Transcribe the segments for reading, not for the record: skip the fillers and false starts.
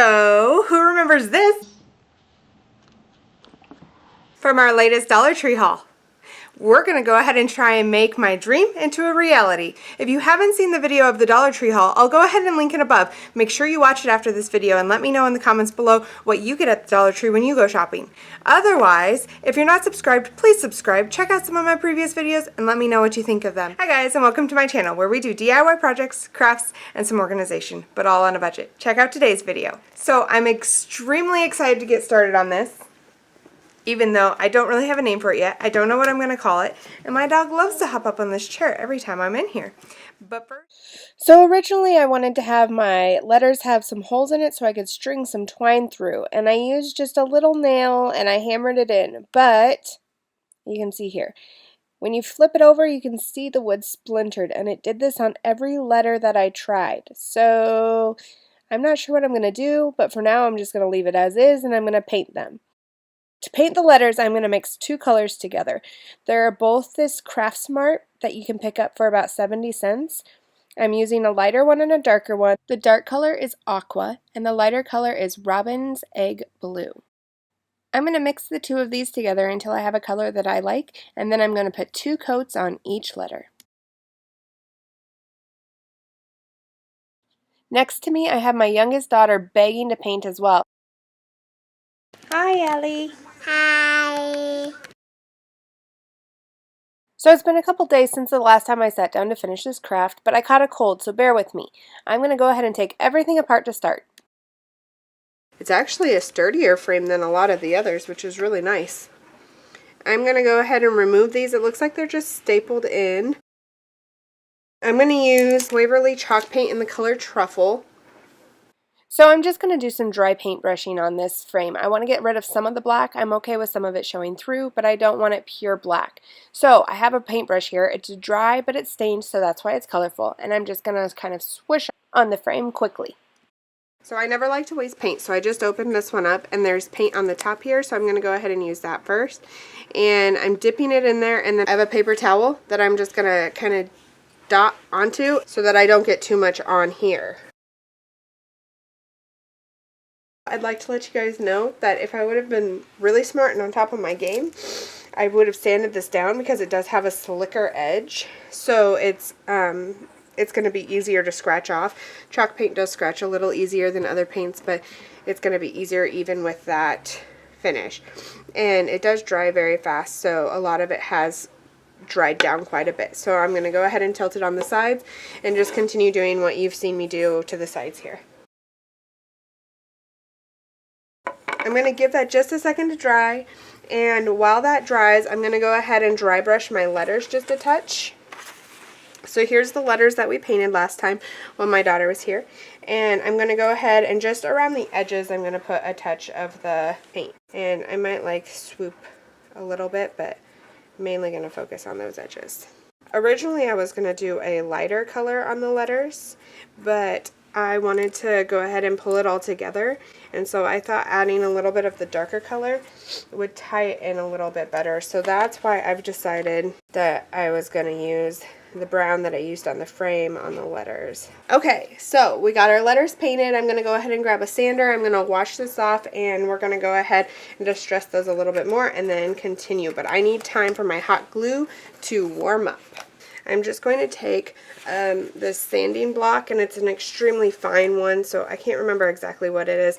So, who remembers this from our latest Dollar Tree haul? We're gonna go ahead and try and make my dream into a reality. If you haven't seen the video of the Dollar Tree haul, I'll go ahead and link it above. Make sure you watch it after this video and let me know in the comments below what you get at the Dollar Tree when you go shopping. Otherwise, if you're not subscribed, please subscribe. Check out some of my previous videos and let me know what you think of them. Hi guys, and welcome to my channel where we do DIY projects, crafts, and some organization, but all on a budget. Check out today's video. So I'm extremely excited to get started on this. Even though I don't really have a name for it yet. I don't know what I'm going to call it. And my dog loves to hop up on this chair every time I'm in here. But first... So originally I wanted to have my letters have some holes in it so I could string some twine through. And I used just a little nail and I hammered it in. But you can see here. When you flip it over, you can see the wood splintered. And it did this on every letter that I tried. So I'm not sure what I'm going to do. But for now I'm just going to leave it as is and I'm going to paint them. To paint the letters, I'm going to mix two colors together. They're both this Craft Smart that you can pick up for about 70 cents. I'm using a lighter one and a darker one. The dark color is Aqua, and the lighter color is Robin's Egg Blue. I'm going to mix the two of these together until I have a color that I like, and then I'm going to put 2 coats on each letter. Next to me, I have my youngest daughter begging to paint as well. Hi, Ellie. Hi. So it's been a couple days since the last time I sat down to finish this craft, but I caught a cold, so bear with me. I'm going to go ahead and take everything apart to start. It's actually a sturdier frame than a lot of the others, which is really nice. I'm going to go ahead and remove these. It looks like they're just stapled in. I'm going to use Waverly chalk paint in the color Truffle. So I'm just going to do some dry paint brushing on this frame. I want to get rid of some of the black. I'm okay with some of it showing through, but I don't want it pure black. So I have a paintbrush here. It's dry, but it's stained, so that's why it's colorful. And I'm just going to kind of swish on the frame quickly. So I never like to waste paint, so I just opened this one up, and there's paint on the top here, so I'm going to go ahead and use that first. And I'm dipping it in there, and then I have a paper towel that I'm just going to kind of dot onto so that I don't get too much on here. I'd like to let you guys know that if I would have been really smart and on top of my game, I would have sanded this down because it does have a slicker edge. So it's going to be easier to scratch off. Chalk paint does scratch a little easier than other paints, but it's going to be easier even with that finish. And it does dry very fast, so a lot of it has dried down quite a bit. So I'm going to go ahead and tilt it on the sides and just continue doing what you've seen me do to the sides here. I'm going to give that just a second to dry, and while that dries, I'm going to go ahead and dry brush my letters just a touch. So here's the letters that we painted last time when my daughter was here, and I'm going to go ahead and just around the edges I'm going to put a touch of the paint, and I might like swoop a little bit, but I'm mainly going to focus on those edges. Originally I was going to do a lighter color on the letters, but I wanted to go ahead and pull it all together, and so I thought adding a little bit of the darker color would tie it in a little bit better. So that's why I've decided that I was going to use the brown that I used on the frame on the letters. Okay, so we got our letters painted. I'm going to go ahead and grab a sander. I'm going to wash this off, and we're going to go ahead and distress those a little bit more and then continue. But I need time for my hot glue to warm up. I'm just going to take this sanding block, and it's an extremely fine one, so I can't remember exactly what it is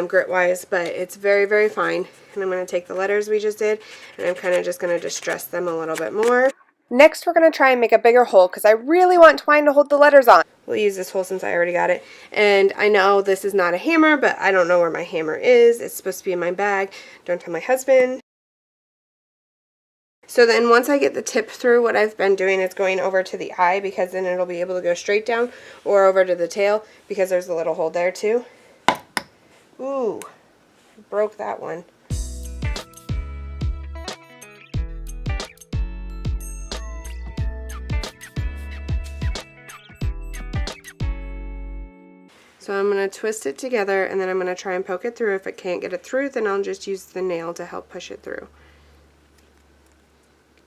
grit-wise, but it's very, very fine. And I'm going to take the letters we just did, and I'm kind of just going to distress them a little bit more. Next, we're going to try and make a bigger hole, because I really want twine to hold the letters on. We'll use this hole since I already got it. And I know this is not a hammer, but I don't know where my hammer is. It's supposed to be in my bag. Don't tell my husband. So then once I get the tip through, what I've been doing is going over to the eye, because then it'll be able to go straight down, or over to the tail because there's a little hole there too. Ooh, broke that one. So I'm going to twist it together, and then I'm going to try and poke it through. If it can't get it through, then I'll just use the nail to help push it through.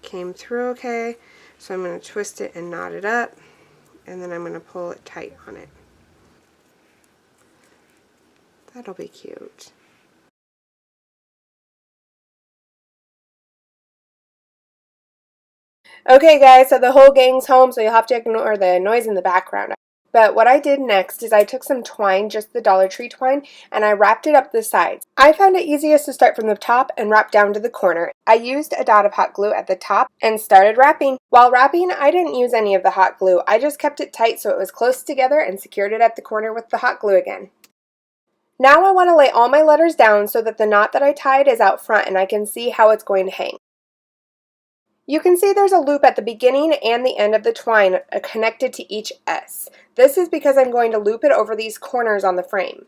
Came through okay, so I'm going to twist it and knot it up, and then I'm going to pull it tight on it. That'll be cute. Okay guys, so the whole gang's home, so you'll have to ignore the noise in the background. But what I did next is I took some twine, just the Dollar Tree twine, and I wrapped it up the sides. I found it easiest to start from the top and wrap down to the corner. I used a dot of hot glue at the top and started wrapping. While wrapping, I didn't use any of the hot glue. I just kept it tight so it was close together and secured it at the corner with the hot glue again. Now I want to lay all my letters down so that the knot that I tied is out front and I can see how it's going to hang. You can see there's a loop at the beginning and the end of the twine connected to each S. This is because I'm going to loop it over these corners on the frame.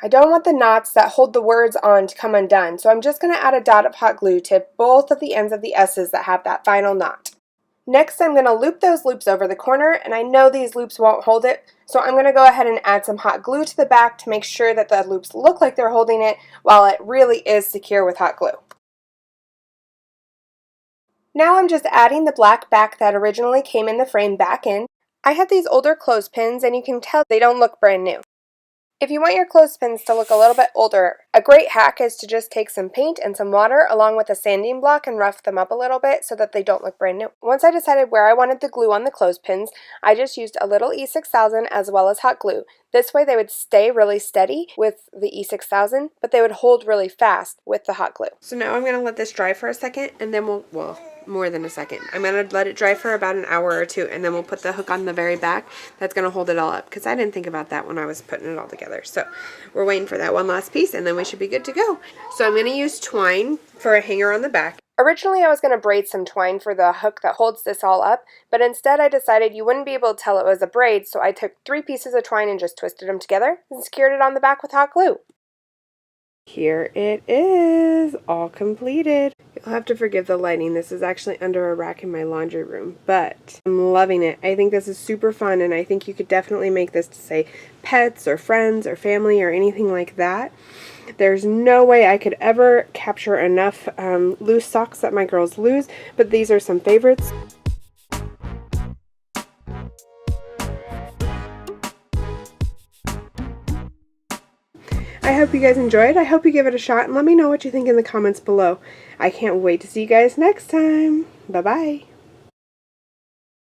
I don't want the knots that hold the words on to come undone, so I'm just going to add a dot of hot glue to both of the ends of the S's that have that final knot. Next, I'm going to loop those loops over the corner, and I know these loops won't hold it, so I'm going to go ahead and add some hot glue to the back to make sure that the loops look like they're holding it while it really is secure with hot glue. Now I'm just adding the black back that originally came in the frame back in. I have these older clothespins, and you can tell they don't look brand new. If you want your clothespins to look a little bit older, a great hack is to just take some paint and some water along with a sanding block and rough them up a little bit so that they don't look brand new. Once I decided where I wanted the glue on the clothespins, I just used a little E6000 as well as hot glue. This way they would stay really steady with the E6000, but they would hold really fast with the hot glue. So now I'm going to let this dry for a second, and then well, more than a second. I'm going to let it dry for about an hour or two, and then we'll put the hook on the very back. That's going to hold it all up, because I didn't think about that when I was putting it all together. So we're waiting for that one last piece, and then we should be good to go. So I'm going to use twine for a hanger on the back. Originally I was going to braid some twine for the hook that holds this all up, but instead I decided you wouldn't be able to tell it was a braid, so I took 3 pieces of twine and just twisted them together and secured it on the back with hot glue. Here it is, all completed. You'll have to forgive the lighting. This is actually under a rack in my laundry room, but I'm loving it. I think this is super fun, and I think you could definitely make this to say pets or friends or family or anything like that. There's no way I could ever capture enough loose socks that my girls lose, but these are some favorites. I hope you guys enjoyed. I hope you give it a shot and let me know what you think in the comments below. I can't wait to see you guys next time. Bye-bye.